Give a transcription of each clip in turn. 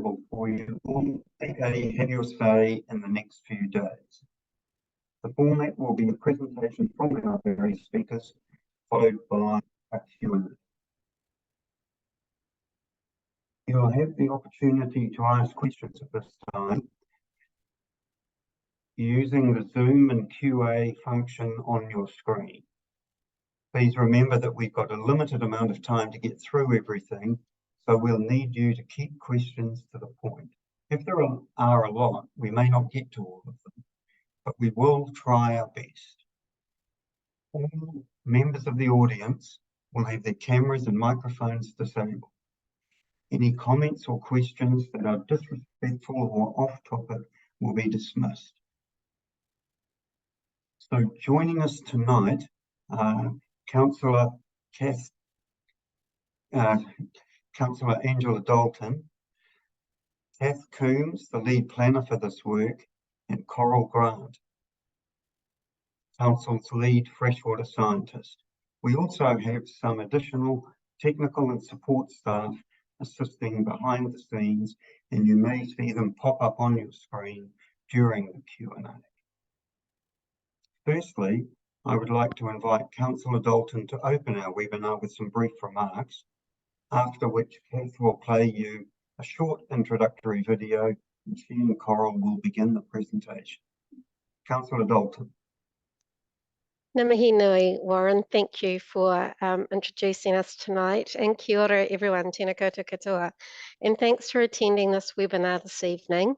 for you on a Helios Day in the next few days. The format will be a presentation from our various speakers, followed by a Q&A. You will have the opportunity to ask questions at this time using the Zoom and QA function on your screen. Please remember that we've got a limited amount of time to get through everything, so we'll need you to keep questions to the point. If there are a lot, we may not get to all of them, but we will try our best. All members of the audience will have their cameras and microphones disabled. Any comments or questions that are disrespectful or off topic will be dismissed. So joining us tonight, Councillor Angela Dalton, Kath Coombs, the lead planner for this work, and Coral Grant, Council's lead freshwater scientist. We also have some additional technical and support staff assisting behind the scenes, and you may see them pop up on your screen during the Q&A. Firstly, I would like to invite Councillor Dalton to open our webinar with some brief remarks, after which Kath will play you a short introductory video, and she and Coral will begin the presentation. Councillor Dalton. Ngā mihi nui, Warren. Thank you for introducing us tonight. And kia ora everyone, tēnā koutou katoa. And thanks for attending this webinar this evening.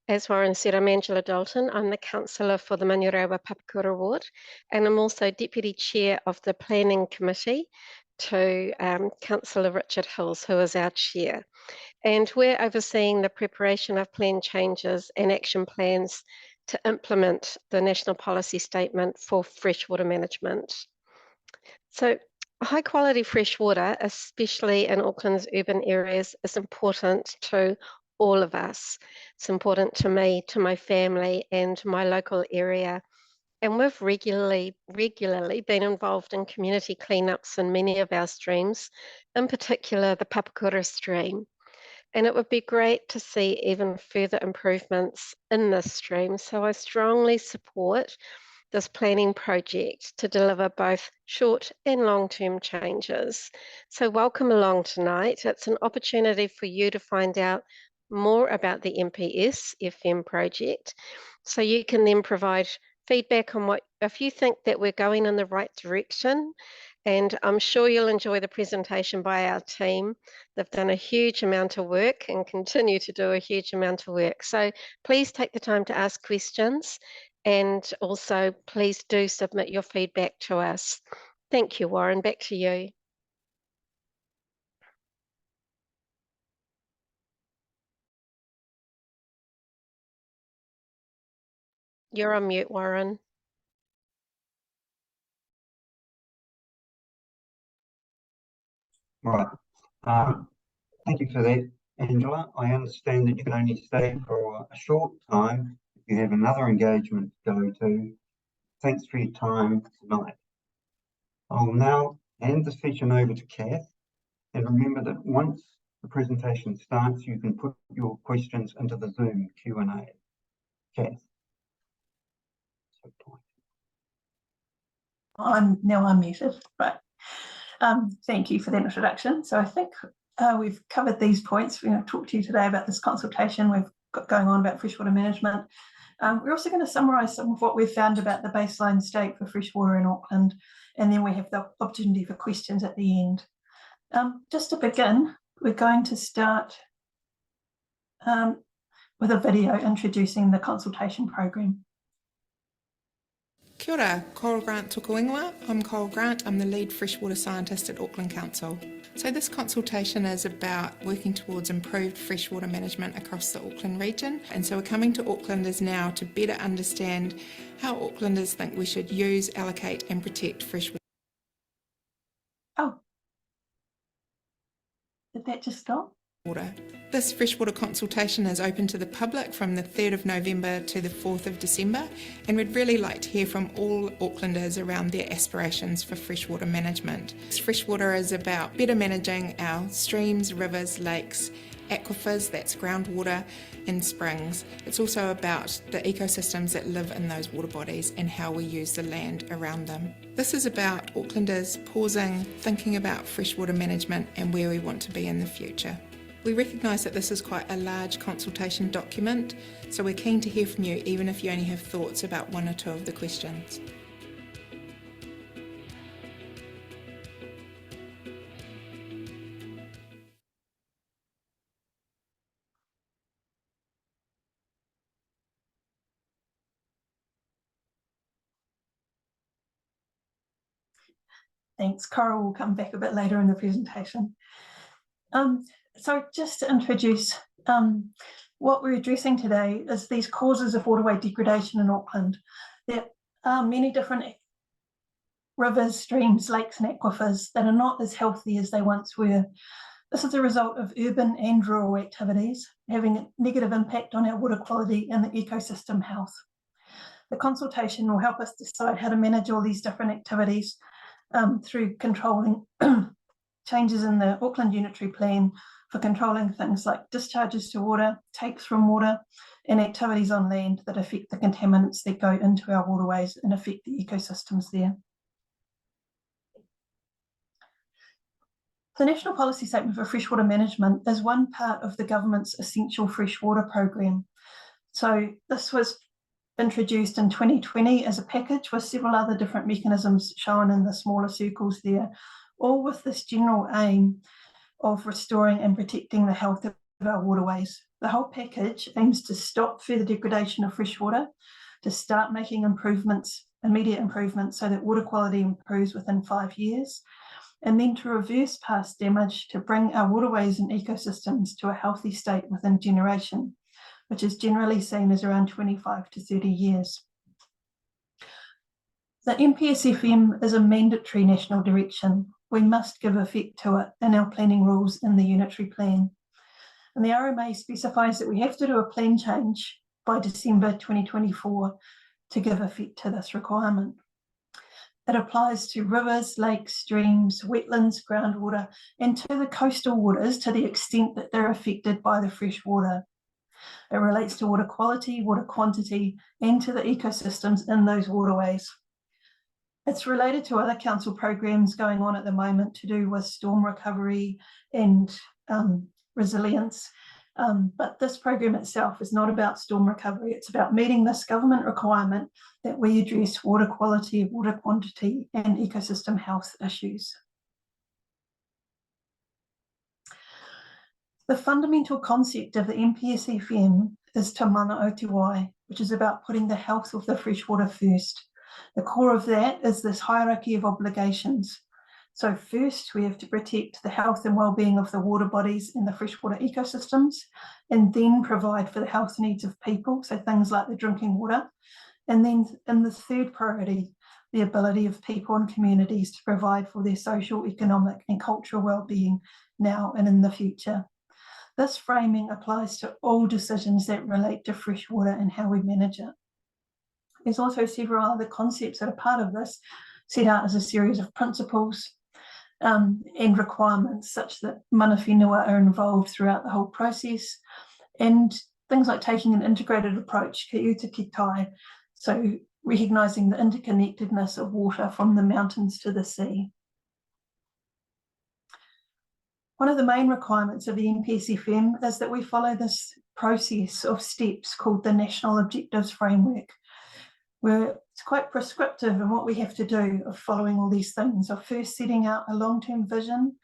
As Warren said, I'm Angela Dalton. I'm the councillor for the Manurewa Papakura Ward, and I'm also Deputy Chair of the Planning Committee to Councillor Richard Hills, who is our Chair. And we're overseeing the preparation of plan changes and action plans to implement the National Policy Statement for Freshwater Management. So high quality fresh water, especially in Auckland's urban areas, is important to all of us. It's important to me, to my family, and my local area. And we've regularly been involved in community cleanups in many of our streams, in particular the Papakura stream. And it would be great to see even further improvements in this stream. So I strongly support this planning project to deliver both short and long-term changes. So welcome along tonight. It's an opportunity for you to find out more about the MPS FM project, so you can then provide feedback on if you think that we're going in the right direction. And I'm sure you'll enjoy the presentation by our team. They've done a huge amount of work and continue to do a huge amount of work. So please take the time to ask questions, and also please do submit your feedback to us. Thank you, Warren. Back to you. You're on mute, Warren. Right. Thank you for that, Angela. I understand that you can only stay for a short time if you have another engagement to go to. Thanks for your time tonight. I'll now hand the session over to Kath, and remember that once the presentation starts, you can put your questions into the Zoom Q&A. Kath. I'm now unmuted, right. Thank you for that introduction. So I think we've covered these points. We're going to talk to you today about this consultation we've got going on about freshwater management. We're also going to summarise some of what we've found about the baseline state for freshwater in Auckland, and then we have the opportunity for questions at the end. Just to begin, we're going to start with a video introducing the consultation program. Kia ora, Coral Grant toku ingoa. I'm Coral Grant, I'm the lead freshwater scientist at Auckland Council. So this consultation is about working towards improved freshwater management across the Auckland region. And so we're coming to Aucklanders now to better understand how Aucklanders think we should use, allocate and protect freshwater. Oh, did that just stop? This freshwater consultation is open to the public from the 3rd of November to the 4th of December, and we'd really like to hear from all Aucklanders around their aspirations for freshwater management. Freshwater is about better managing our streams, rivers, lakes aquifers, that's groundwater, and springs. It's also about the ecosystems that live in those water bodies and how we use the land around them. This is about Aucklanders pausing, thinking about freshwater management and where we want to be in the future. We recognise that this is quite a large consultation document, so we're keen to hear from you even if you only have thoughts about one or two of the questions. Thanks. Coral will come back a bit later in the presentation. So just to introduce what we're addressing today is these causes of waterway degradation in Auckland. There are many different rivers, streams, lakes and aquifers that are not as healthy as they once were. This is a result of urban and rural activities having a negative impact on our water quality and the ecosystem health. The consultation will help us decide how to manage all these different activities through controlling changes in the Auckland Unitary Plan for controlling things like discharges to water, takes from water, and activities on land that affect the contaminants that go into our waterways and affect the ecosystems there. The National Policy Statement for Freshwater Management is one part of the government's Essential Freshwater Programme. So this was introduced in 2020 as a package with several other different mechanisms shown in the smaller circles there, all with this general aim of restoring and protecting the health of our waterways. The whole package aims to stop further degradation of freshwater, to start making improvements, immediate improvements, so that water quality improves within 5 years, and then to reverse past damage to bring our waterways and ecosystems to a healthy state within generation, which is generally seen as around 25 to 30 years. The NPSFM is a mandatory national direction. We must give effect to it in our planning rules in the Unitary Plan. And the RMA specifies that we have to do a plan change by December 2024 to give effect to this requirement. It applies to rivers, lakes, streams, wetlands, groundwater, and to the coastal waters to the extent that they're affected by the fresh water. It relates to water quality, water quantity, and to the ecosystems in those waterways. It's related to other council programs going on at the moment to do with storm recovery and resilience. But this program itself is not about storm recovery. It's about meeting this government requirement that we address water quality, water quantity, and ecosystem health issues. The fundamental concept of the NPSFM is Te Mana o Te Wai, which is about putting the health of the freshwater first. The core of that is this hierarchy of obligations. So first, we have to protect the health and well-being of the water bodies and the freshwater ecosystems, and then provide for the health needs of people, so things like the drinking water. And then in the third priority, the ability of people and communities to provide for their social, economic, and cultural well-being now and in the future. This framing applies to all decisions that relate to freshwater and how we manage it. There's also several other concepts that are part of this, set out as a series of principles and requirements, such that mana whenua are involved throughout the whole process, and things like taking an integrated approach, ki uta ki tai, so recognising the interconnectedness of water from the mountains to the sea. One of the main requirements of the NPSFM is that we follow this process of steps called the National Objectives Framework, where it's quite prescriptive in what we have to do of following all these things, of first setting out a long-term vision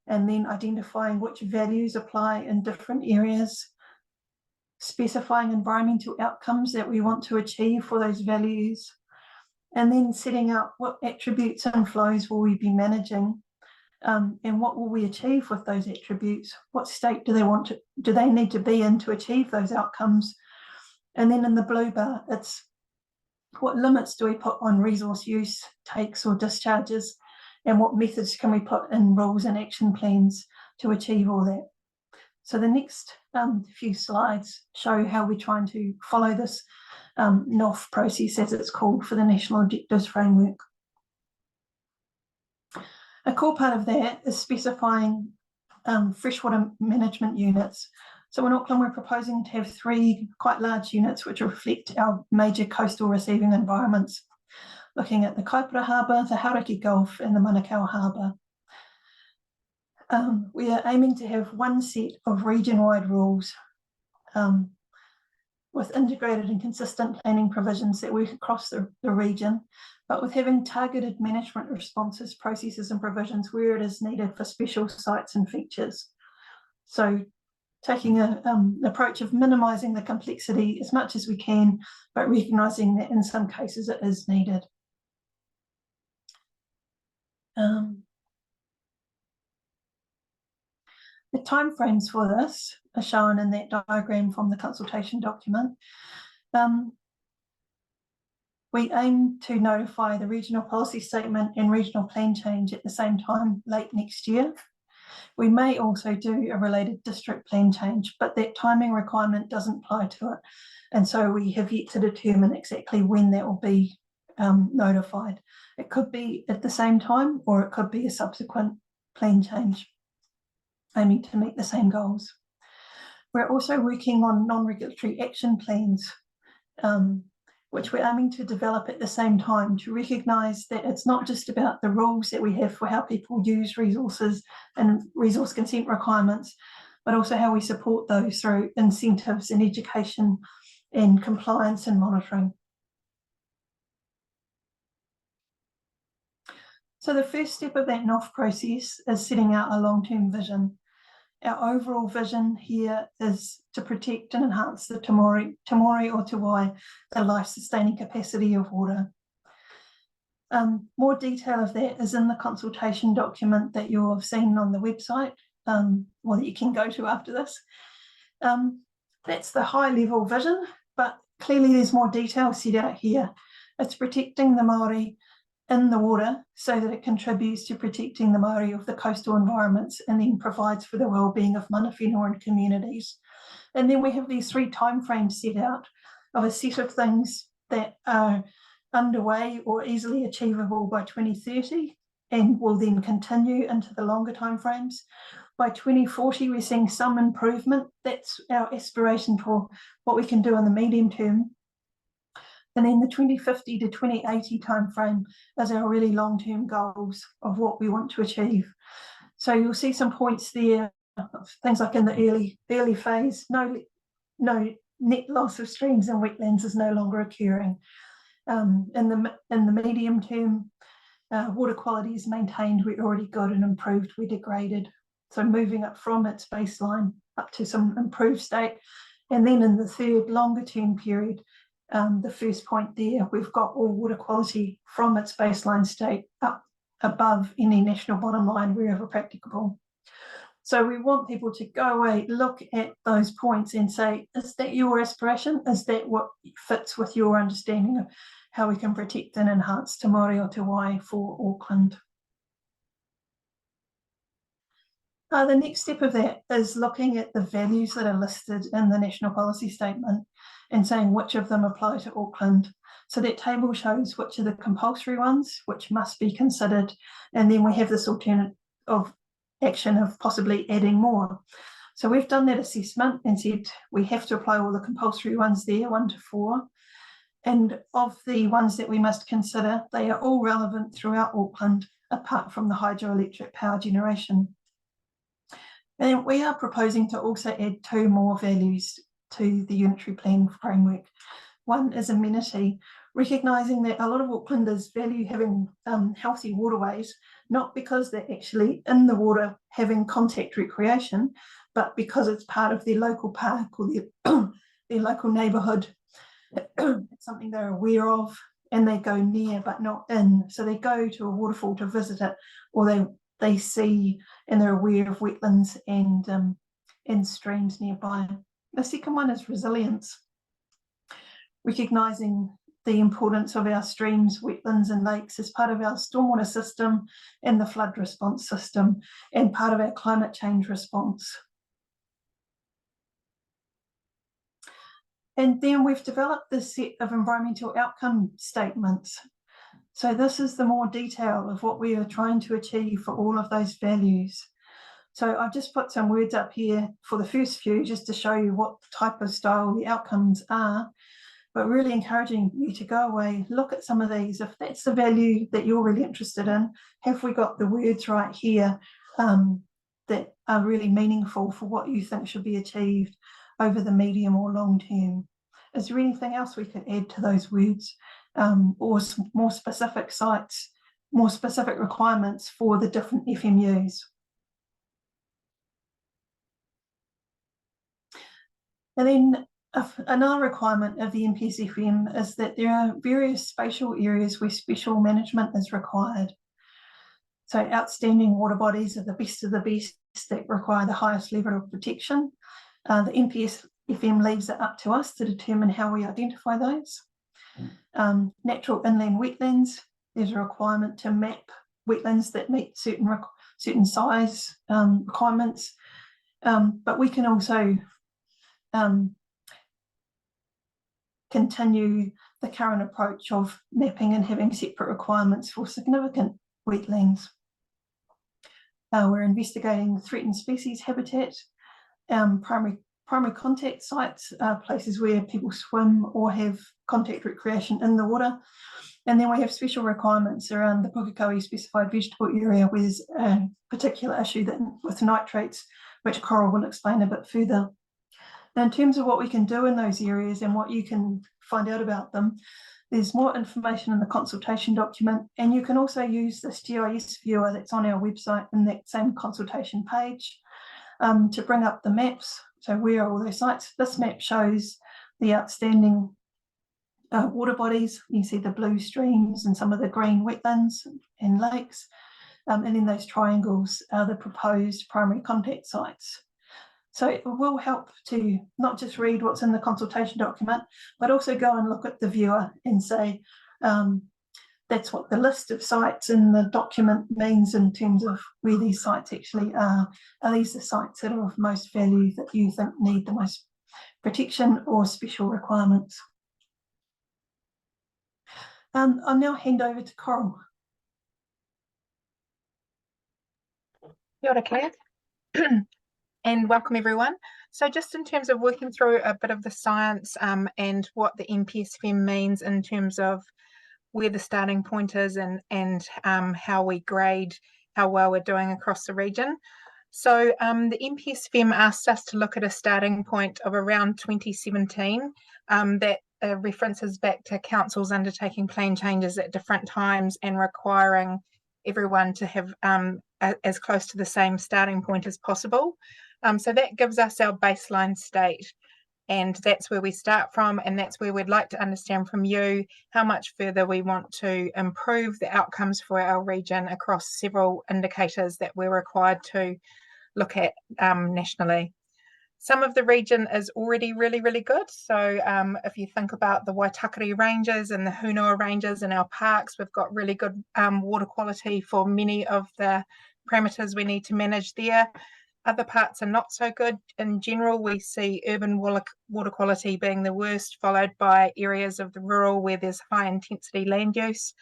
and then identifying which values apply in different areas, specifying environmental outcomes that we want to achieve for those values, and then setting out what attributes and flows will we be managing, and what will we achieve with those attributes, what state do they need to be in to achieve those outcomes. And then in the blue bar, it's what limits do we put on resource use, takes or discharges, and what methods can we put in rules and action plans to achieve all that. So the next few slides show how we're trying to follow this NOF process, as it's called, for the National Objectives Framework. A core part of that is specifying freshwater management units. So in Auckland, we're proposing to have 3 quite large units which reflect our major coastal receiving environments, looking at the Kaipara Harbour, the Hauraki Gulf and the Manukau Harbour. We are aiming to have one set of region-wide rules with integrated and consistent planning provisions that work across the region, but with having targeted management responses, processes and provisions where it is needed for special sites and features. So taking an approach of minimising the complexity as much as we can, but recognising that in some cases it is needed. The timeframes for this are shown in that diagram from the consultation document. We aim to notify the regional policy statement and regional plan change at the same time late next year. We may also do a related district plan change, but that timing requirement doesn't apply to it. And so we have yet to determine exactly when that will be notified. It could be at the same time, or it could be a subsequent plan change, aiming to meet the same goals. We're also working on non-regulatory action plans, which we're aiming to develop at the same time to recognise that it's not just about the rules that we have for how people use resources and resource consent requirements, but also how we support those through incentives and education and compliance and monitoring. So the first step of that NOF process is setting out a long-term vision. Our overall vision here is to protect and enhance the Te Māori or Te Wai, the life-sustaining capacity of water. More detail of that is in the consultation document that you'll have seen on the website, or that you can go to after this. That's the high-level vision, but clearly there's more detail set out here. It's protecting the Māori in the water so that it contributes to protecting the Māori of the coastal environments and then provides for the well-being of mana whenua and communities. And then we have these 3 timeframes set out of a set of things that are underway or easily achievable by 2030 and will then continue into the longer timeframes. By 2040, we're seeing some improvement. That's our aspiration for what we can do in the medium term. And then the 2050 to 2080 timeframe is our really long-term goals of what we want to achieve. So you'll see some points there, things like in the early phase, no net loss of streams and wetlands is no longer occurring. In the medium term, water quality is maintained, we're already good, and improved, we're degraded. So moving up from its baseline up to some improved state. And then in the third longer term period, the first point there, we've got all water quality from its baseline state up above any national bottom line wherever practicable. So we want people to go away, look at those points and say, is that your aspiration? Is that what fits with your understanding of how we can protect and enhance Te Māori o Te Wai for Auckland? The next step of that is looking at the values that are listed in the National Policy Statement and saying which of them apply to Auckland. So that table shows which are the compulsory ones, which must be considered, and then we have this alternate of action of possibly adding more. So we've done that assessment and said we have to apply all the compulsory ones there, 1 to 4. And of the ones that we must consider, they are all relevant throughout Auckland, apart from the hydroelectric power generation. And we are proposing to also add 2 more values to the unitary plan framework. One is amenity, recognising that a lot of Aucklanders value having healthy waterways, not because they're actually in the water having contact recreation, but because it's part of their local park or their local neighbourhood. It's something they're aware of and they go near but not in. So they go to a waterfall to visit it, or they see and they're aware of wetlands and streams nearby. The second one is resilience, recognising the importance of our streams, wetlands and lakes as part of our stormwater system and the flood response system and part of our climate change response. And then we've developed this set of environmental outcome statements. So this is the more detail of what we are trying to achieve for all of those values. So I've just put some words up here for the first few, just to show you what type of style the outcomes are, but really encouraging you to go away, look at some of these. If that's the value that you're really interested in, have we got the words right here that are really meaningful for what you think should be achieved over the medium or long term? Is there anything else we could add to those words, or more specific sites, more specific requirements for the different FMUs? And then another requirement of the NPSFM is that there are various spatial areas where special management is required. So outstanding water bodies are the best of the best that require the highest level of protection. The NPSFM leaves it up to us to determine how we identify those. Natural inland wetlands, there's a requirement to map wetlands that meet certain size requirements, but we can also continue the current approach of mapping and having separate requirements for significant wetlands. We're investigating threatened species habitat, primary contact sites, places where people swim or have contact recreation in the water. And then we have special requirements around the Pukekohe specified vegetable area, where there's a particular issue with nitrates, which Coral will explain a bit further. Now, in terms of what we can do in those areas and what you can find out about them, there's more information in the consultation document, and you can also use this GIS viewer that's on our website in that same consultation page to bring up the maps. So where are all those sites? This map shows the outstanding water bodies. You see the blue streams and some of the green wetlands and lakes. And then those triangles are the proposed primary contact sites. So it will help to not just read what's in the consultation document, but also go and look at the viewer and say, that's what the list of sites in the document means in terms of where these sites actually are. Are these the sites that are of most value, that you think need the most protection or special requirements? I'll now hand over to Coral. Kia ora, Claire. And welcome everyone. So just in terms of working through a bit of the science and what the NPSFM means in terms of where the starting point is and how we grade how well we're doing across the region. So the NPSFM asked us to look at a starting point of around 2017 that references back to councils undertaking plan changes at different times and requiring everyone to have as close to the same starting point as possible. So that gives us our baseline state, and that's where we start from, and that's where we'd like to understand from you how much further we want to improve the outcomes for our region across several indicators that we're required to look at nationally. Some of the region is already really, really good. So if you think about the Waitakere ranges and the Hunua ranges in our parks, we've got really good water quality for many of the parameters we need to manage there. Other parts are not so good. In general, we see urban water quality being the worst, followed by areas of the rural where there's high intensity land use.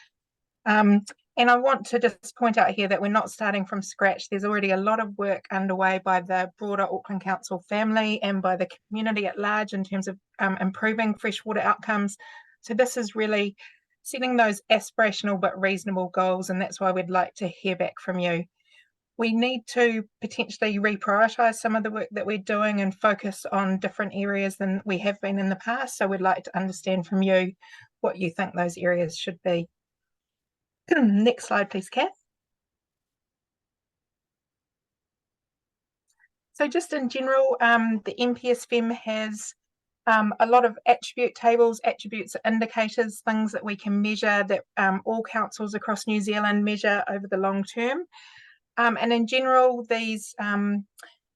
And I want to just point out here that we're not starting from scratch. There's already a lot of work underway by the broader Auckland Council family and by the community at large in terms of improving freshwater outcomes. So this is really setting those aspirational but reasonable goals, and that's why we'd like to hear back from you. We need to potentially reprioritise some of the work that we're doing and focus on different areas than we have been in the past. So we'd like to understand from you what you think those areas should be. Next slide, please, Kath. So just in general, the NPSFM has a lot of attribute tables. Attributes are indicators, things that we can measure that all councils across New Zealand measure over the long term. And in general, these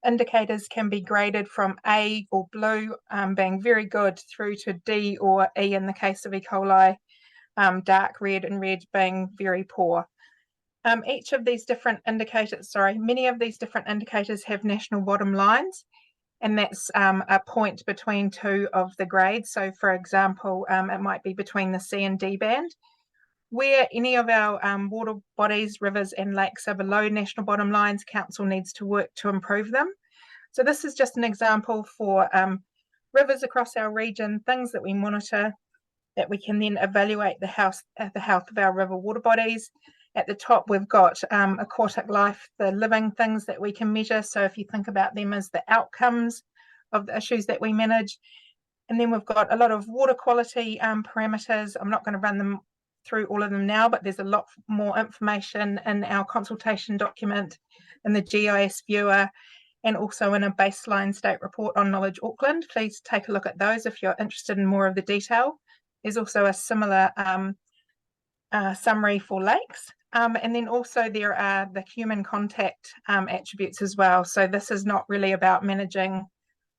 indicators can be graded from A or blue being very good through to D or E in the case of E. coli, dark red and red being very poor. Each of these different indicators, many of these different indicators have national bottom lines, and that's a point between two of the grades. So for example, it might be between the C and D band. Where any of our water bodies, rivers and lakes are below national bottom lines, council needs to work to improve them. So this is just an example for rivers across our region, things that we monitor, that we can then evaluate the health of our river water bodies. At the top, we've got aquatic life, the living things that we can measure. So if you think about them as the outcomes of the issues that we manage. And then we've got a lot of water quality parameters. I'm not going to run them through all of them now, but there's a lot more information in our consultation document, in the GIS viewer, and also in a baseline state report on Knowledge Auckland. Please take a look at those if you're interested in more of the detail. There's also a similar summary for lakes. And then also there are the human contact attributes as well. So this is not really about managing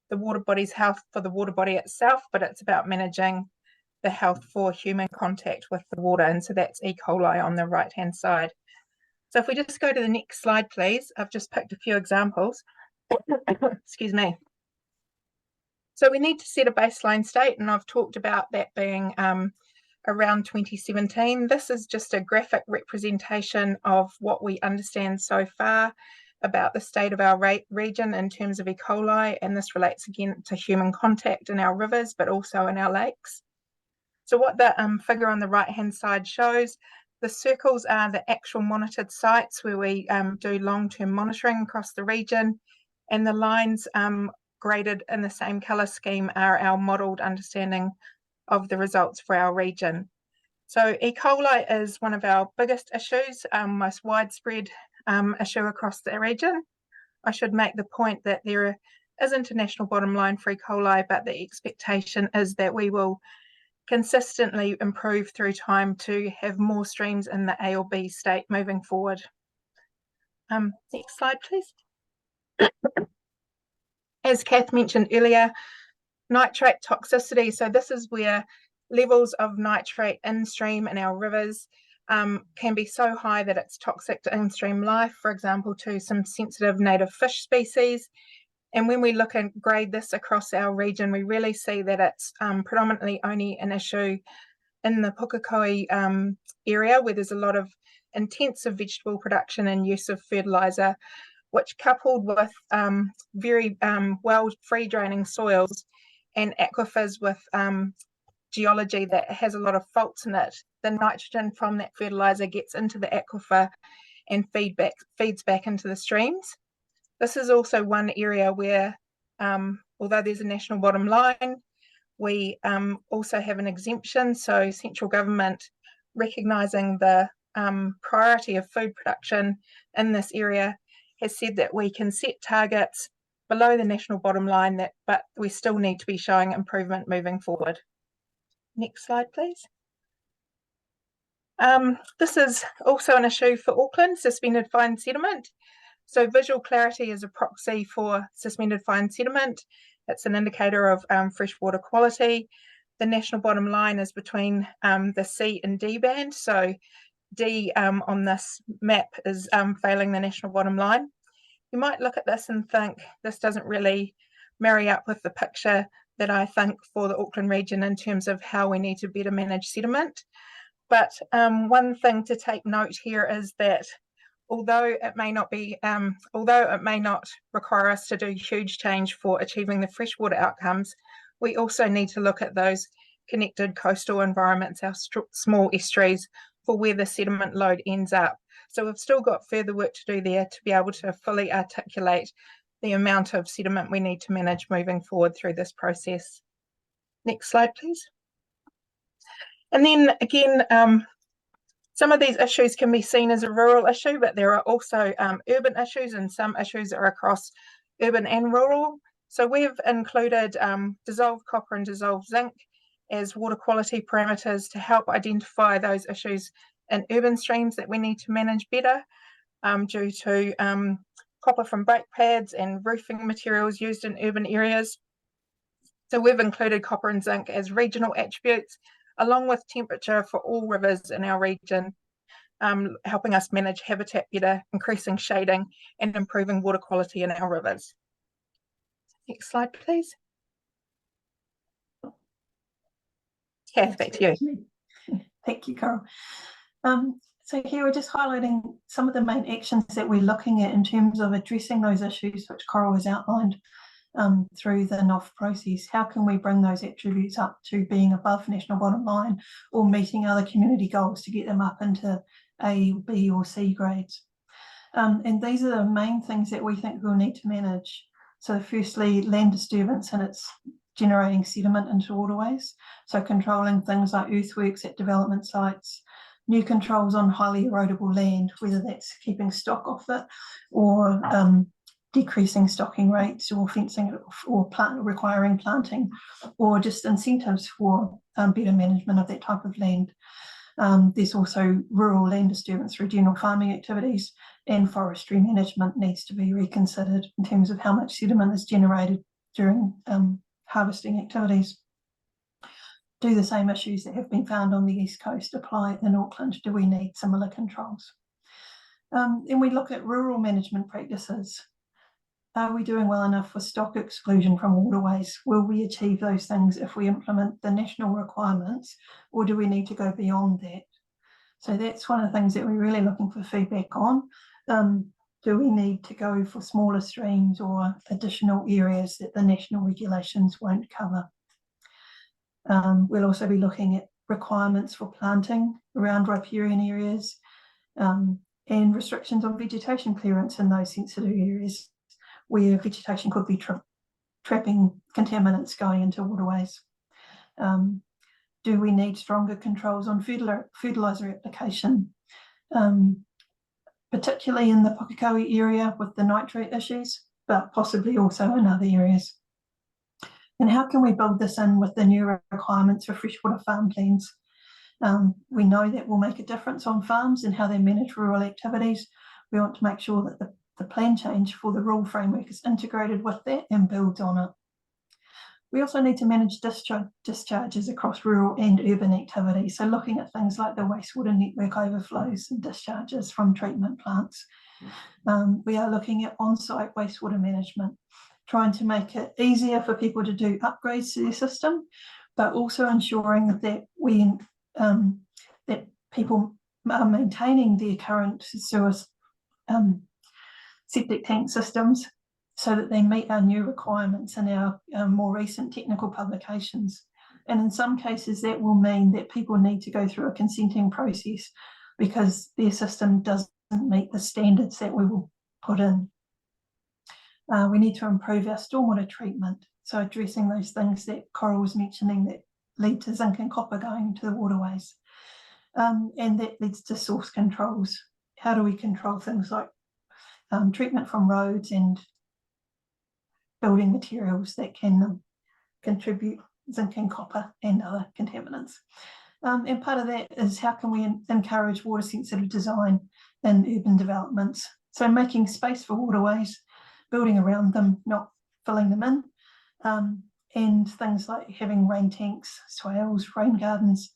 the water body's health for the water body itself, but it's about managing the health for human contact with the water. And so that's E. coli on the right-hand side. So if we just go to the next slide, please. I've just picked a few examples. Excuse me. So we need to set a baseline state, and I've talked about that being around 2017. This is just a graphic representation of what we understand so far about the state of our region in terms of E. coli, and this relates again to human contact in our rivers, but also in our lakes. So what the figure on the right-hand side shows, the circles are the actual monitored sites where we do long-term monitoring across the region, and the lines graded in the same colour scheme are our modelled understanding of the results for our region. So E. coli is one of our biggest issues, most widespread issue across the region. I should make the point that there isn't a national bottom line for E. coli, but the expectation is that we will consistently improve through time to have more streams in the A or B state moving forward. Next slide, please. As Kath mentioned earlier, nitrate toxicity. So this is where levels of nitrate in stream in our rivers can be so high that it's toxic to in-stream life, for example, to some sensitive native fish species. And when we look and grade this across our region, we really see that it's predominantly only an issue in the Pukekohe area, where there's a lot of intensive vegetable production and use of fertiliser, which coupled with very well free draining soils and aquifers with geology that has a lot of faults in it, the nitrogen from that fertiliser gets into the aquifer and feeds back into the streams. This is also one area where, although there's a national bottom line, we also have an exemption. So central government recognising the priority of food production in this area has said that we can set targets below the national bottom line, but we still need to be showing improvement moving forward. Next slide, please. This is also an issue for Auckland, suspended fine sediment. So visual clarity is a proxy for suspended fine sediment. It's an indicator of freshwater quality. The national bottom line is between the C and D band. So D on this map is failing the national bottom line. You might look at this and think this doesn't really marry up with the picture that I think for the Auckland region in terms of how we need to better manage sediment. But one thing to take note here is that although it may not require us to do huge change for achieving the freshwater outcomes, we also need to look at those connected coastal environments, our small estuaries, for where the sediment load ends up. So we've still got further work to do there to be able to fully articulate the amount of sediment we need to manage moving forward through this process. Next slide, please. And then again, some of these issues can be seen as a rural issue, but there are also urban issues, and some issues are across urban and rural. So we've included dissolved copper and dissolved zinc as water quality parameters to help identify those issues in urban streams that we need to manage better due to copper from brake pads and roofing materials used in urban areas. So we've included copper and zinc as regional attributes, along with temperature for all rivers in our region, helping us manage habitat better, increasing shading and improving water quality in our rivers. Next slide, please. Kath, back to you. Thank you, Carol. So here we're just highlighting some of the main actions that we're looking at in terms of addressing those issues which Coral has outlined through the NOF process. How can we bring those attributes up to being above national bottom line or meeting other community goals to get them up into A, B or C grades? And these are the main things that we think we'll need to manage. So firstly, land disturbance and its generating sediment into waterways. So controlling things like earthworks at development sites, new controls on highly erodible land, whether that's keeping stock off it or decreasing stocking rates or fencing or requiring planting, or just incentives for better management of that type of land. There's also rural land disturbance through general farming activities, and forestry management needs to be reconsidered in terms of how much sediment is generated during harvesting activities. Do the same issues that have been found on the East Coast apply in Auckland? Do we need similar controls? Then we look at rural management practices. Are we doing well enough for stock exclusion from waterways? Will we achieve those things if we implement the national requirements, or do we need to go beyond that? So that's one of the things that we're really looking for feedback on. Do we need to go for smaller streams or additional areas that the national regulations won't cover? We'll also be looking at requirements for planting around riparian areas and restrictions on vegetation clearance in those sensitive areas where vegetation could be trapping contaminants going into waterways. Do we need stronger controls on fertiliser application, particularly in the Pukekohe area with the nitrate issues, but possibly also in other areas? And how can we build this in with the new requirements for freshwater farm plans? We know that will make a difference on farms and how they manage rural activities. We want to make sure that the plan change for the rural framework is integrated with that and builds on it. We also need to manage discharges across rural and urban activities. So looking at things like the wastewater network overflows and discharges from treatment plants. We are looking at on-site wastewater management, trying to make it easier for people to do upgrades to their system, but also ensuring that that people are maintaining their current sewer septic tank systems so that they meet our new requirements in our more recent technical publications. And in some cases, that will mean that people need to go through a consenting process because their system doesn't meet the standards that we will put in. We need to improve our stormwater treatment, so addressing those things that Coral was mentioning that lead to zinc and copper going into the waterways. And that leads to source controls. How do we control things like treatment from roads and building materials that can contribute zinc and copper and other contaminants? And part of that is how can we encourage water sensitive design in urban developments? So making space for waterways, building around them, not filling them in, and things like having rain tanks, swales, rain gardens,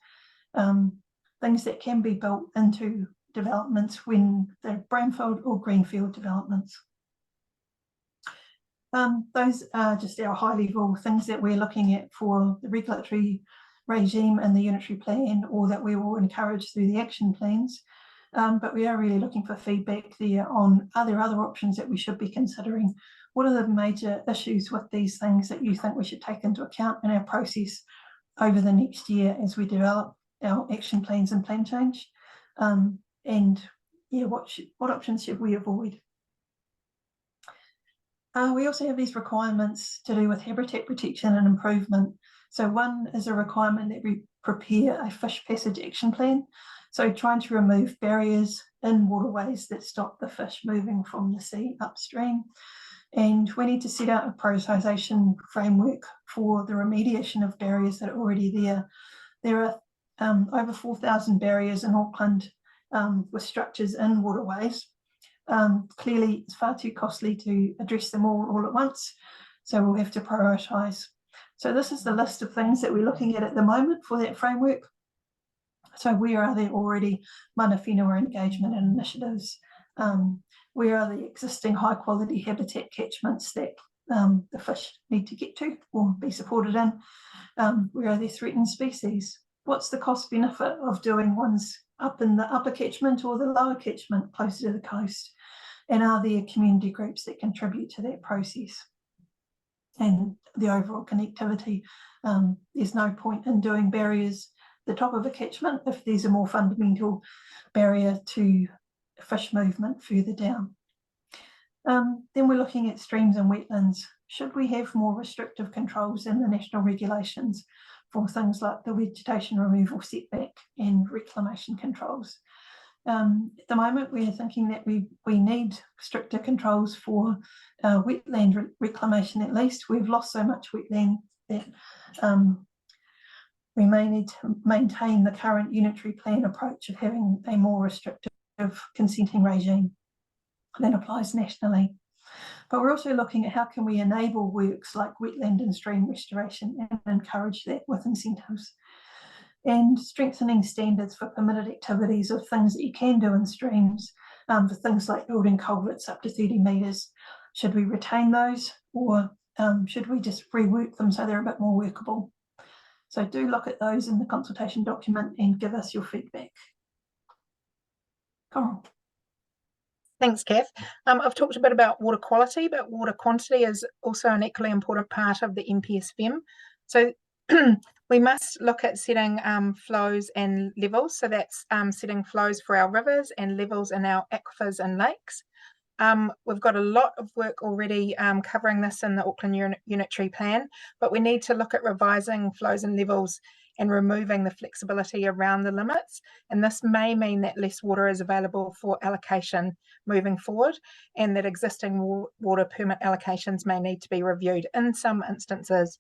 things that can be built into developments when they're brownfield or greenfield developments. Those are just our high level things that we're looking at for the regulatory regime and the unitary plan, or that we will encourage through the action plans. But we are really looking for feedback there on, are there other options that we should be considering? What are the major issues with these things that you think we should take into account in our process over the next year as we develop our action plans and plan change? And yeah, what options should we avoid? We also have these requirements to do with habitat protection and improvement. So one is a requirement that we prepare a fish passage action plan. So trying to remove barriers in waterways that stop the fish moving from the sea upstream. And we need to set out a prioritisation framework for the remediation of barriers that are already there. There are over 4,000 barriers in Auckland with structures in waterways. Clearly, it's far too costly to address them all at once, so we'll have to prioritise. So this is the list of things that we're looking at the moment for that framework. So where are there already mana whenua engagement and initiatives? Where are the existing high quality habitat catchments that the fish need to get to or be supported in? Where are there threatened species? what's the cost benefit of doing ones up in the upper catchment or the lower catchment closer to the coast? And are there community groups that contribute to that process and the overall connectivity? There's no point in doing barriers at the top of a catchment if there's a more fundamental barrier to fish movement further down. Then we're looking at streams and wetlands. Should we have more restrictive controls in the national regulations for things like the vegetation removal setback and reclamation controls? At the moment, we are thinking that we need stricter controls for wetland reclamation at least. We've lost so much wetland that we may need to maintain the current unitary plan approach of having a more restrictive consenting regime that applies nationally. But we're also looking at how can we enable works like wetland and stream restoration and encourage that with incentives, and strengthening standards for permitted activities of things that you can do in streams, for things like building culverts up to 30 metres. Should we retain those, or should we just rework them so they're a bit more workable? So do look at those in the consultation document and give us your feedback. Coral. Thanks, Kath. I've talked a bit about water quality, but water quantity is also an equally important part of the NPSFM. So we must look at setting flows and levels. So that's setting flows for our rivers and levels in our aquifers and lakes. We've got a lot of work already covering this in the Auckland Unitary Plan, but we need to look at revising flows and levels and removing the flexibility around the limits. And this may mean that less water is available for allocation moving forward, and that existing water permit allocations may need to be reviewed in some instances.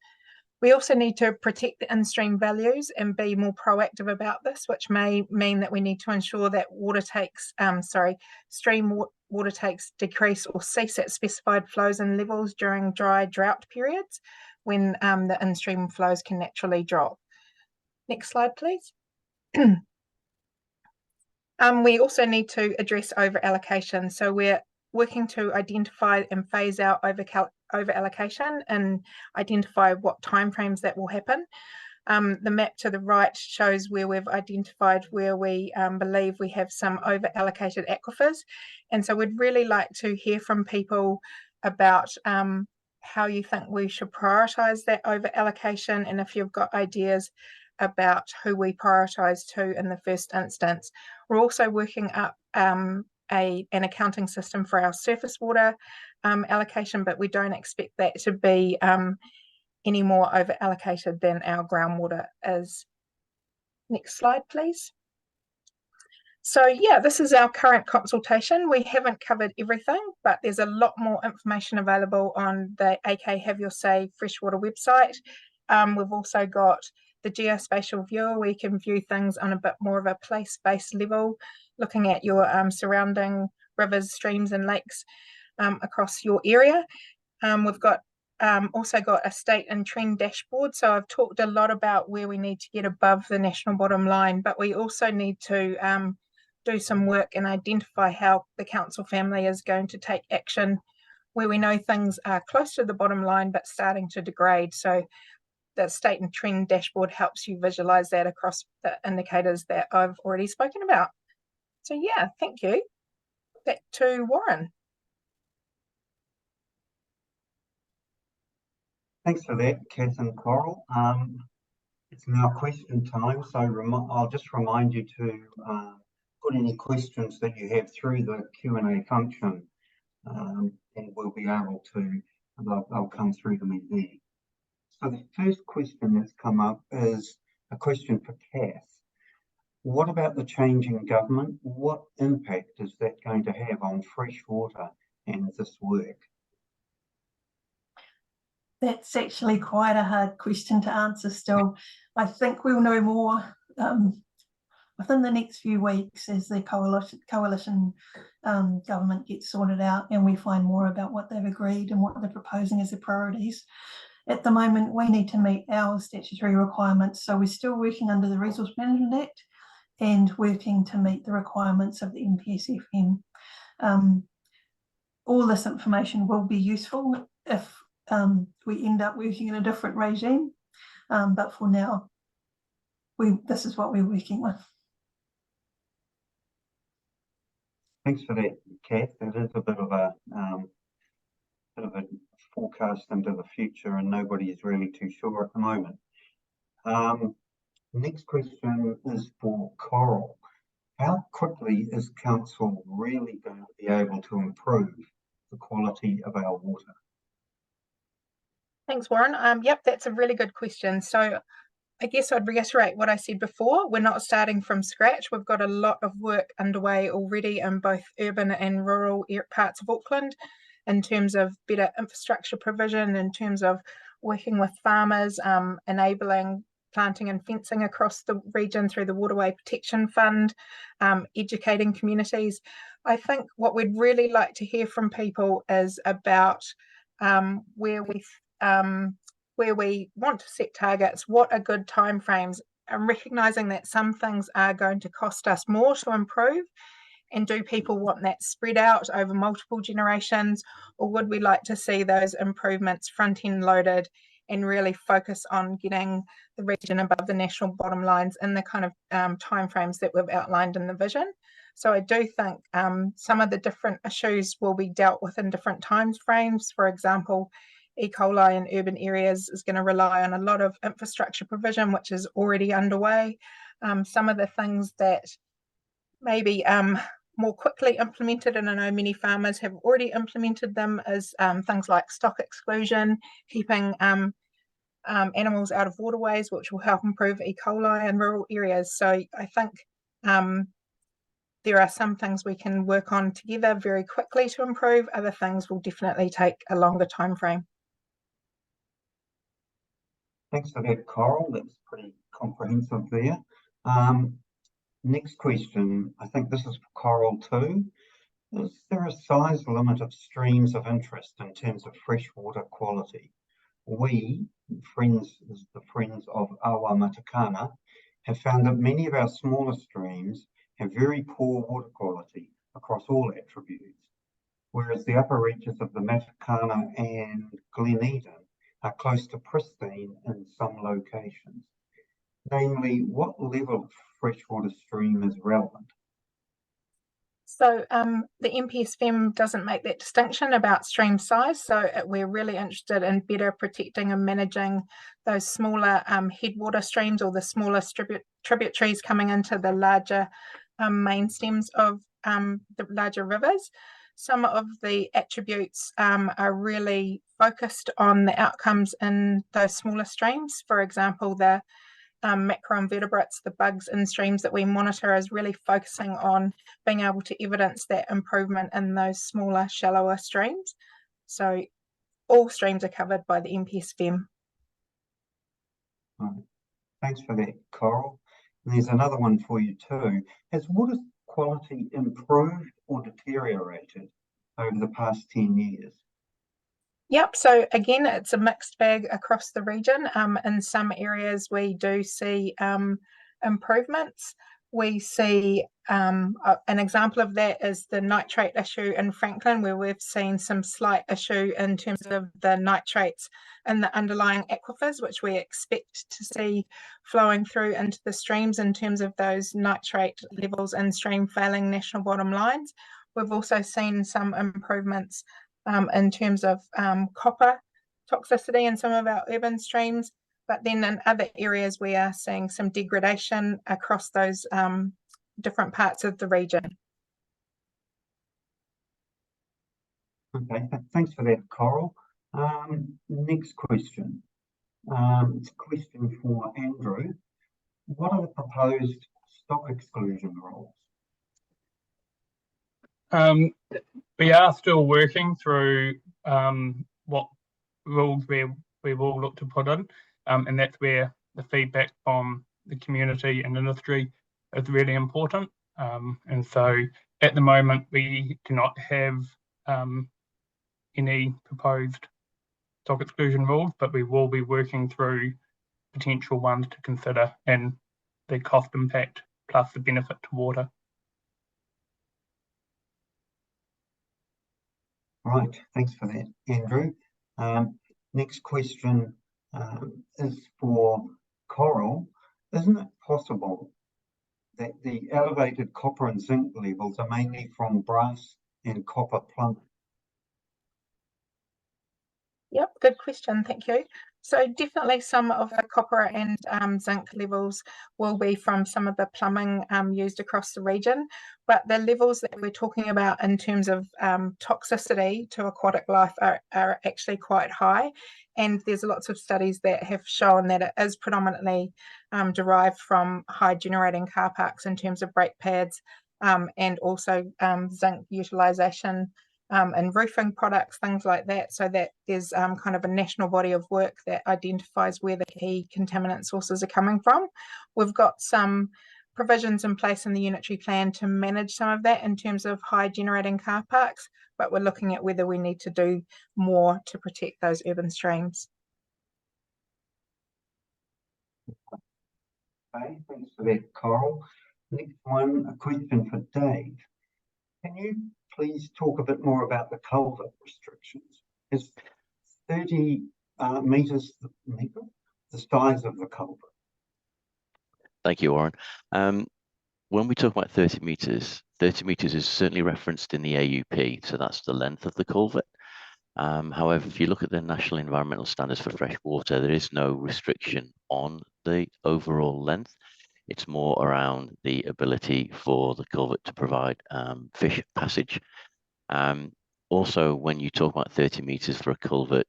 We also need to protect the in-stream values and be more proactive about this, which may mean that we need to ensure that stream water takes decrease or cease at specified flows and levels during dry drought periods when the in-stream flows can naturally drop. Next slide, please. We also need to address over-allocation. So we're working to identify and phase out over-allocation and identify what timeframes that will happen. The map to the right shows where we've identified where we believe we have some over-allocated aquifers. And so we'd really like to hear from people about how you think we should prioritise that over-allocation, and if you've got ideas about who we prioritise to in the first instance. We're also working up an accounting system for our surface water allocation, but we don't expect that to be any more over allocated than our groundwater is. Next slide, please. So yeah, this is our current consultation. We haven't covered everything, but there's a lot more information available on the AK Have Your Say Freshwater website. We've also got the geospatial viewer, where you can view things on a bit more of a place-based level, looking at your surrounding rivers, streams and lakes across your area. We've got also got a state and trend dashboard. So I've talked a lot about where we need to get above the national bottom line, but we also need to do some work and identify how the council family is going to take action where we know things are close to the bottom line but starting to degrade. So the state and trend dashboard helps you visualize that across the indicators that I've already spoken about. So yeah, thank you. Back to Warren. Thanks for that, Kath and Coral. It's now question time, so I'll just remind you to put any questions that you have through the Q&A function, and we'll be able to, they'll come through to me there. So the first question that's come up is a question for Kath. What about the change in government? What impact is that going to have on freshwater and this work? That's actually quite a hard question to answer still. I think we'll know more within the next few weeks as the coalition government gets sorted out and we find more about what they've agreed and what they're proposing as their priorities. At the moment, we need to meet our statutory requirements. So we're still working under the Resource Management Act and working to meet the requirements of the NPSFM. All this information will be useful if we end up working in a different regime. But for now, this is what we're working with. Thanks for that, Kath. It is a bit of a forecast into the future, and nobody is really too sure at the moment. Next question is for Coral. How quickly is Council really going to be able to improve the quality of our water? Thanks, Warren. Yep, that's a really good question. So I guess I'd reiterate what I said before. We're not starting from scratch. We've got a lot of work underway already in both urban and rural parts of Auckland in terms of better infrastructure provision, in terms of working with farmers, enabling planting and fencing across the region through the Waterway Protection Fund, educating communities. I think what we'd really like to hear from people is about where we want to set targets, what are good timeframes, and recognising that some things are going to cost us more to improve. And do people want that spread out over multiple generations, or would we like to see those improvements front-end loaded and really focus on getting the region above the national bottom lines in the kind of timeframes that we've outlined in the vision? So I do think some of the different issues will be dealt with in different timeframes. For example, E. coli in urban areas is going to rely on a lot of infrastructure provision, which is already underway. Some of the things that maybe more quickly implemented, and I know many farmers have already implemented them, is things like stock exclusion, keeping animals out of waterways, which will help improve E. coli in rural areas. So I think there are some things we can work on together very quickly to improve. Other things will definitely take a longer time frame. Thanks for that, Coral. That's pretty comprehensive there. Next question, I think this is for Coral too. Is there a size limit of streams of interest in terms of freshwater quality? We, the Friends of Awa Matakana, have found that many of our smaller streams have very poor water quality across all attributes, whereas the upper reaches of the Matakana and Glen Eden are close to pristine in some locations. Namely, what level of freshwater stream is relevant? So the MPSFM doesn't make that distinction about stream size, so we're really interested in better protecting and managing those smaller headwater streams, or the smaller tributaries coming into the larger main stems of the larger rivers. Some of the attributes are really focused on the outcomes in those smaller streams. For example, the macroinvertebrates, the bugs in streams that we monitor, is really focusing on being able to evidence that improvement in those smaller, shallower streams. So all streams are covered by the MPSFM. Thanks for that, Coral. And there's another one for you too. Has water quality improved or deteriorated over the past 10 years? Yep, so again, it's a mixed bag across the region. In some areas, we do see improvements. We see an example of that is the nitrate issue in Franklin, where we've seen some slight issue in terms of the nitrates in the underlying aquifers, which we expect to see flowing through into the streams in terms of those nitrate levels in stream failing national bottom lines. We've also seen some improvements in terms of copper toxicity in some of our urban streams, but then in other areas we are seeing some degradation across those different parts of the region. Okay, thanks for that, Coral. Next question. It's a question for Andrew. What are the proposed stock exclusion rules? We are still working through what rules we will look to put in, and that's where the feedback from the community and industry is really important. And so at the moment we do not have any proposed stock exclusion rules, but we will be working through potential ones to consider and the cost impact plus the benefit to water. Right, thanks for that, Andrew. Next question is for Coral. Isn't it possible that the elevated copper and zinc levels are mainly from brass and copper plumbing? Yep, good question, thank you. So definitely some of the copper and zinc levels will be from some of the plumbing used across the region, but the levels that we're talking about in terms of toxicity to aquatic life are actually quite high. And there's lots of studies that have shown that it is predominantly derived from high generating car parks in terms of brake pads and also zinc utilisation and roofing products, things like that, so that there's kind of a national body of work that identifies where the key contaminant sources are coming from. We've got some provisions in place in the unitary plan to manage some of that in terms of high generating car parks, but we're looking at whether we need to do more to protect those urban streams. Okay, thanks for that, Coral. Next one, a question for Dave. Can you please talk a bit more about the culvert restrictions? Is 30 metres the size of the culvert? Thank you, Warren. When we talk about 30 metres is certainly referenced in the AUP, so that's the length of the culvert. However, if you look at the National Environmental Standards for Freshwater, there is no restriction on the overall length. It's more around the ability for the culvert to provide fish passage. Also, when you talk about 30 metres for a culvert,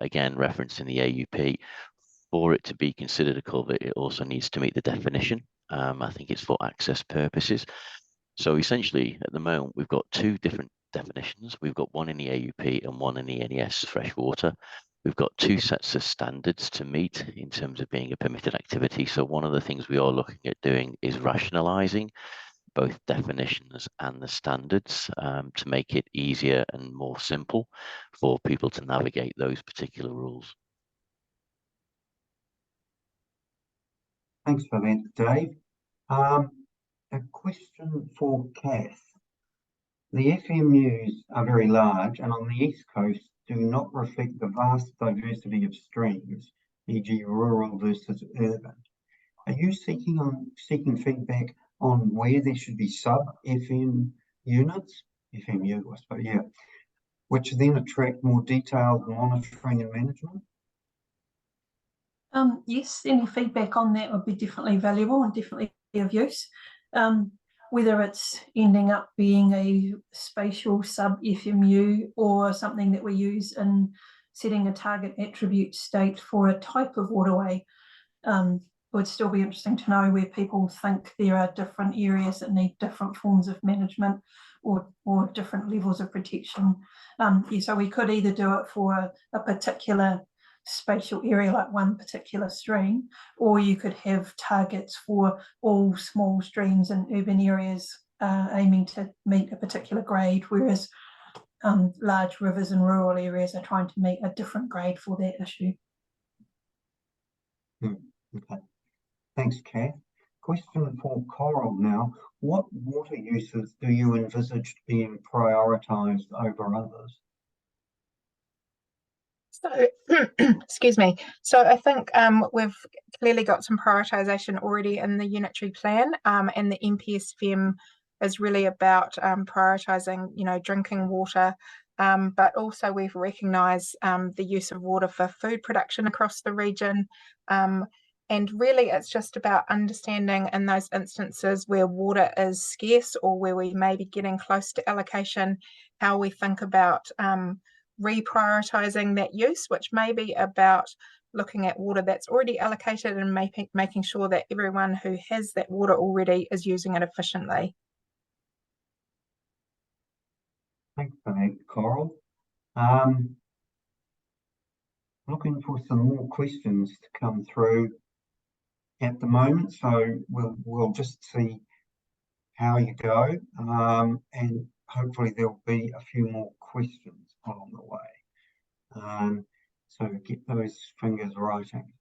again, referenced in the AUP, for it to be considered a culvert, it also needs to meet the definition. I think it's for access purposes. So essentially, at the moment, we've got two different definitions. We've got one in the AUP and one in the NES freshwater. We've got two sets of standards to meet in terms of being a permitted activity. So one of the things we are looking at doing is rationalising both definitions and the standards to make it easier and more simple for people to navigate those particular rules. Thanks for that, Dave. A question for Kath. The FMUs are very large and on the East Coast do not reflect the vast diversity of streams, e.g. rural versus urban. Are you seeking feedback on where there should be sub-FM units, FMU, I suppose, yeah, which then attract more detailed monitoring and management? Yes, any feedback on that would be definitely valuable and definitely of use. Whether it's ending up being a spatial sub-FMU or something that we use in setting a target attribute state for a type of waterway, it would still be interesting to know where people think there are different areas that need different forms of management or different levels of protection. Yeah, so we could either do it for a particular spatial area, like one particular stream, or you could have targets for all small streams in urban areas aiming to meet a particular grade, whereas large rivers in rural areas are trying to meet a different grade for that issue. Okay, thanks, Kath. Question for Coral now. What water uses do you envisage being prioritised over others? So, excuse me. So I think we've clearly got some prioritisation already in the unitary plan, and the NPSFM is really about prioritising, drinking water, but also we've recognised the use of water for food production across the region. And really, it's just about understanding in those instances where water is scarce or where we may be getting close to allocation, how we think about reprioritising that use, which may be about looking at water that's already allocated and making sure that everyone who has that water already is using it efficiently. Thanks for that, Coral. Looking for some more questions to come through at the moment, so we'll just see how you go, and hopefully there'll be a few more questions along the way. So get those fingers writing.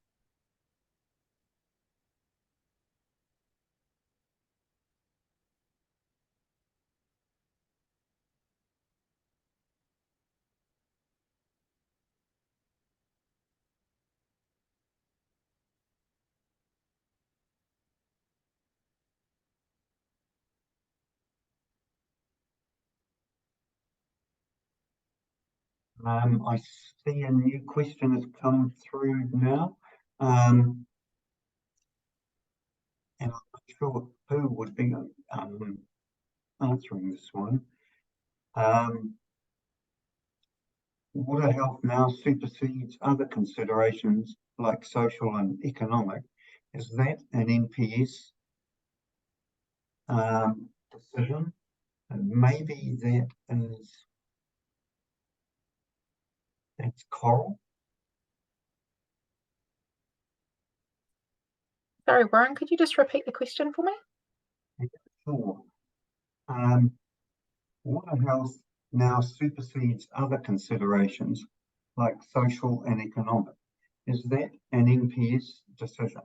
I see a new question has come through now. And I'm not sure who would be answering this one. Water health now supersedes other considerations like social and economic. Is that an NPS decision? And maybe that's Coral. Sorry, Warren, could you just repeat the question for me? Sure. Water health now supersedes other considerations like social and economic. Is that an NPS decision?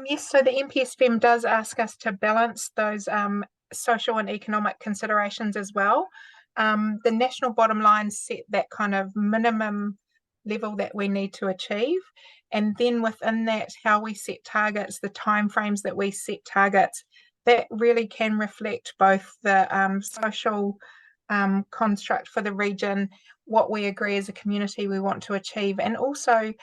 Yes, so the NPS does ask us to balance those social and economic considerations as well. The national bottom line set that kind of minimum level that we need to achieve. And then within that, how we set targets, the timeframes that we set targets, that really can reflect both the social construct for the region, what we agree as a community we want to achieve, and also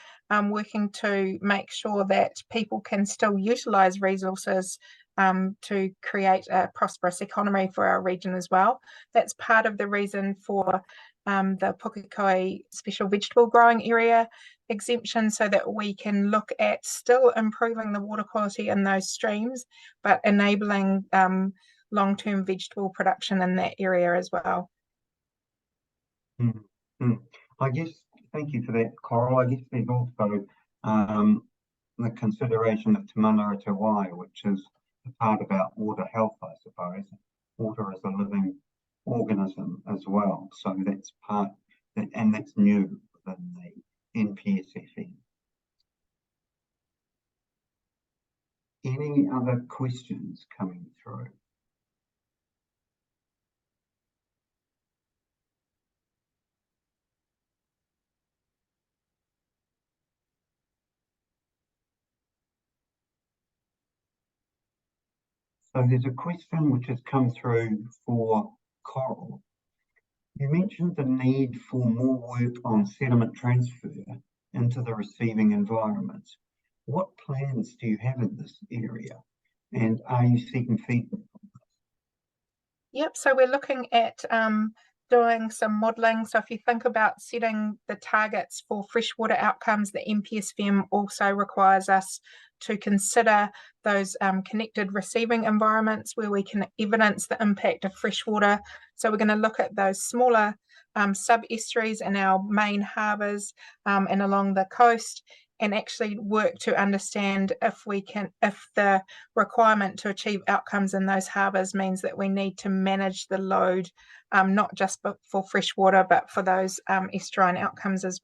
working to make sure that people can still utilise resources to create a prosperous economy for our region as well. That's part of the reason for the Pukekohe special vegetable growing area exemption, so that we can look at still improving the water quality in those streams, but enabling long-term vegetable production in that area as well. I guess, thank you for that, Coral. I guess there's also the consideration of Te Mana Te Wai, which is the part about water health, I suppose. Water is a living organism as well, so that's part, and that's new within the NPSFM. Any other questions coming through? So there's a question which has come through for Coral. You mentioned the need for more work on sediment transfer into the receiving environments. What plans do you have in this area? And are you seeking feedback? Yep, so we're looking at doing some modelling. So if you think about setting the targets for freshwater outcomes, the NPSFM also requires us to consider those connected receiving environments where we can evidence the impact of freshwater. So we're going to look at those smaller sub-estuaries in our main harbours and along the coast, and actually work to understand if the requirement to achieve outcomes in those harbours means that we need to manage the load, not just for freshwater, but for those estuarine outcomes as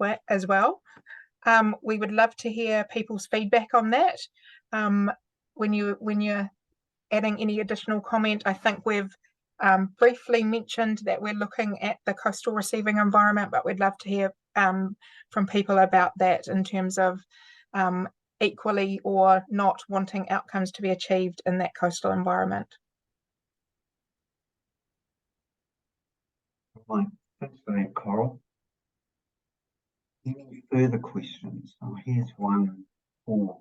well. We would love to hear people's feedback on that. When you're adding any additional comment, I think we've briefly mentioned that we're looking at the coastal receiving environment, but we'd love to hear from people about that in terms of equally or not wanting outcomes to be achieved in that coastal environment. Right. Thanks for that, Coral. Any further questions? Oh, here's one for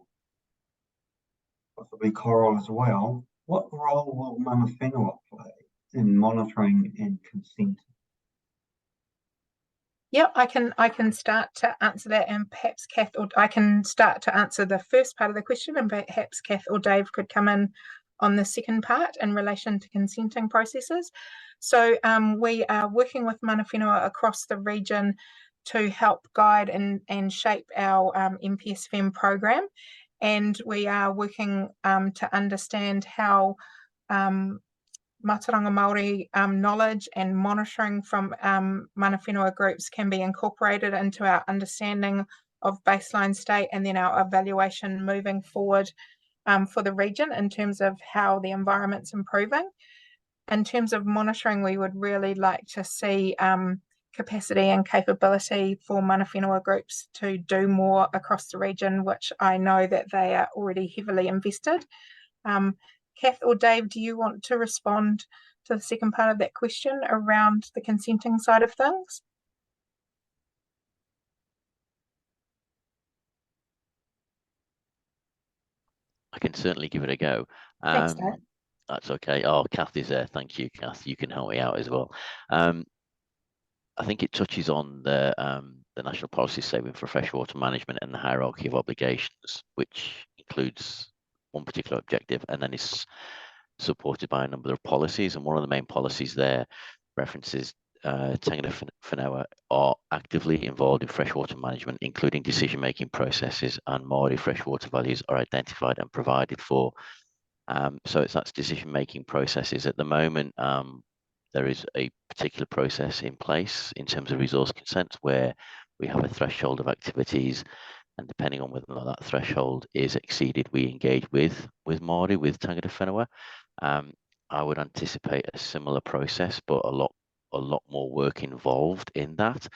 possibly Coral as well. What role will mana whenua play in monitoring and consenting? Yeah, I can start to answer that, and perhaps Kath, or I can start to answer the first part of the question, and perhaps Kath or Dave could come in on the second part in relation to consenting processes. So we are working with mana whenua across the region to help guide and shape our NPSFM program, and we are working to understand how Mātauranga Māori knowledge and monitoring from mana whenua groups can be incorporated into our understanding of baseline state and then our evaluation moving forward for the region in terms of how the environment's improving. In terms of monitoring, we would really like to see capacity and capability for mana whenua groups to do more across the region, which I know that they are already heavily invested. Kath or Dave, do you want to respond to the second part of that question around the consenting side of things. I can certainly give it a go. Thanks, Dave. That's okay. Oh, Kath is there. Thank you, Kath. You can help me out as well. I think it touches on the National Policy Statement for Freshwater Management and the hierarchy of obligations, which includes one particular objective and then is supported by a number of policies. And one of the main policies there references Tangata Whenua are actively involved in freshwater management, including decision-making processes, and Māori freshwater values are identified and provided for. So that's decision-making processes. At the moment, there is a particular process in place in terms of resource consent where we have a threshold of activities, and depending on whether or not that threshold is exceeded, we engage with Māori, with Tangata Whenua. I would anticipate a similar process, but a lot more work involved in that.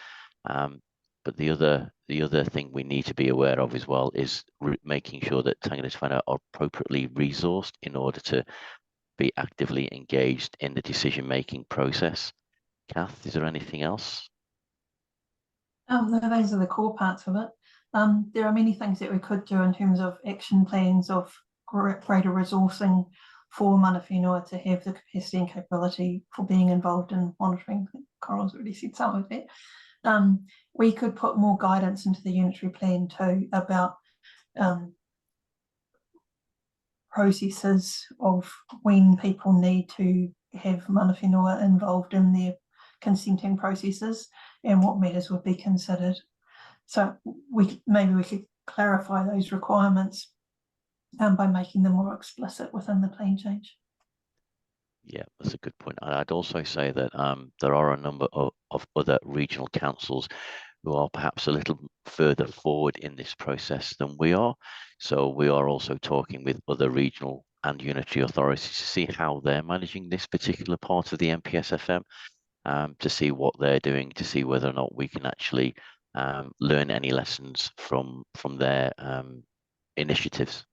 But the other thing we need to be aware of as well is making sure that Tangata Whenua are appropriately resourced in order to be actively engaged in the decision-making process. Kath, is there anything else? No, those are the core parts of it. There are many things that we could do in terms of action plans of greater resourcing for mana whenua to have the capacity and capability for being involved in monitoring. Coral's already said some of that. We could put more guidance into the unitary plan too about processes of when people need to have mana whenua involved in their consenting processes and what matters would be considered. So maybe we could clarify those requirements by making them more explicit within the plan change. Yeah, that's a good point. I'd also say that there are a number of other regional councils who are perhaps a little further forward in this process than we are. So we are also talking with other regional and unitary authorities to see how they're managing this particular part of the NPSFM, to see what they're doing, to see whether or not we can actually learn any lessons from their initiatives.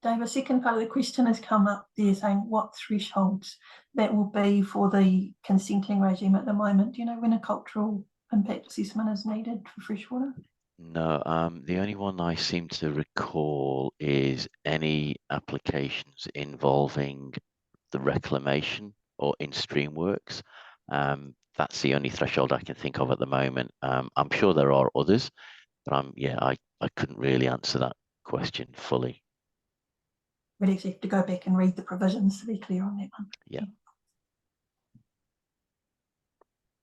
Dave, a second part of the question has come up there saying what thresholds that will be for the consenting regime at the moment. Do you know when a cultural impact assessment is needed for freshwater? No, the only one I seem to recall is any applications involving the reclamation or in-stream works. That's the only threshold I can think of at the moment. I'm sure there are others, but I couldn't really answer that question fully. We'd actually have to go back and read the provisions to be clear on that one. Yeah.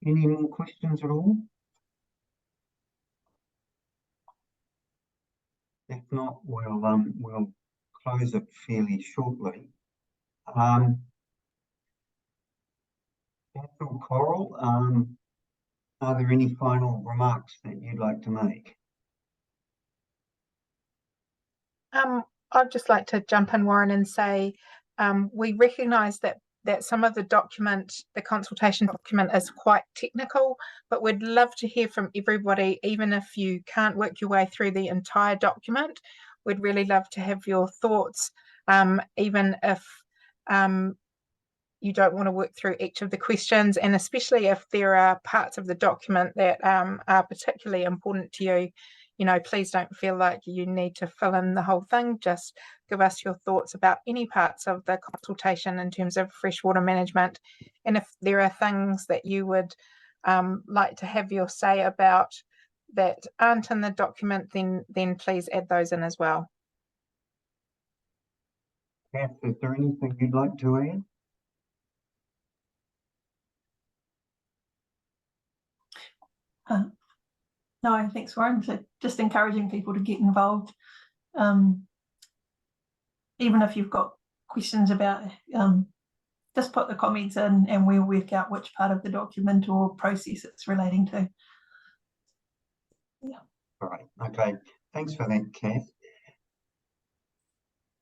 Any more questions at all? If not, we'll close it fairly shortly. Kath or Coral, are there any final remarks that you'd like to make? I'd just like to jump in, Warren, and say we recognise that some of the document, the consultation document, is quite technical, but we'd love to hear from everybody, even if you can't work your way through the entire document. We'd really love to have your thoughts, even if you don't want to work through each of the questions, and especially if there are parts of the document that are particularly important to you. You know, please don't feel like you need to fill in the whole thing. Just give us your thoughts about any parts of the consultation in terms of freshwater management. And if there are things that you would like to have your say about that aren't in the document, then please add those in as well. Kath, is there anything you'd like to add? No, thanks, Warren. So just encouraging people to get involved. Even if you've got questions about, just put the comments in and we'll work out which part of the document or process it's relating to. Yeah. All right. Okay. Thanks for that, Kath.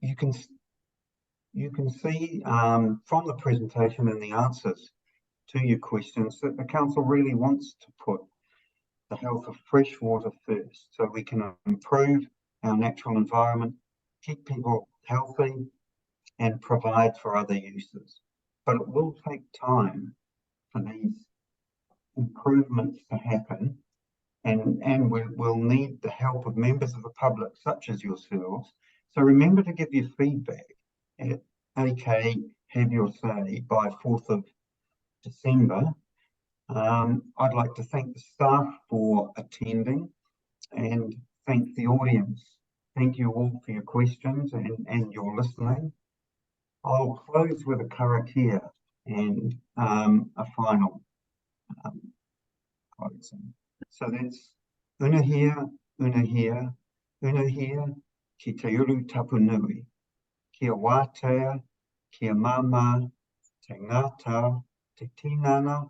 You can see from the presentation and the answers to your questions that the council really wants to put the health of freshwater first, so we can improve our natural environment, keep people healthy, and provide for other uses. But it will take time for these improvements to happen, and we'll need the help of members of the public such as yourselves. So remember to give your feedback at AK Have Your Say by 4th of December. I'd like to thank the staff for attending and thank the audience. Thank you all for your questions and your listening. I'll close with a karakia and a final closing. So that's unahia, unahia, unahia ki te uru tapu nui, kia wātea, kia mama, te ngātau, te tinana,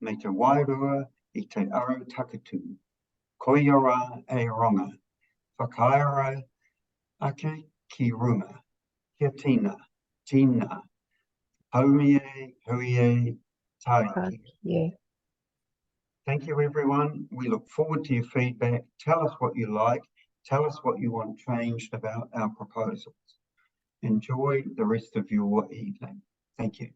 me te wairua I te aro takatu, koiora e ronga, whakaara ake ki runga, kia tina, tina, haumie, huie, taiki. Yeah. Thank you, everyone. We look forward to your feedback. Tell us what you like. Tell us what you want changed about our proposals. Enjoy the rest of your evening. Thank you.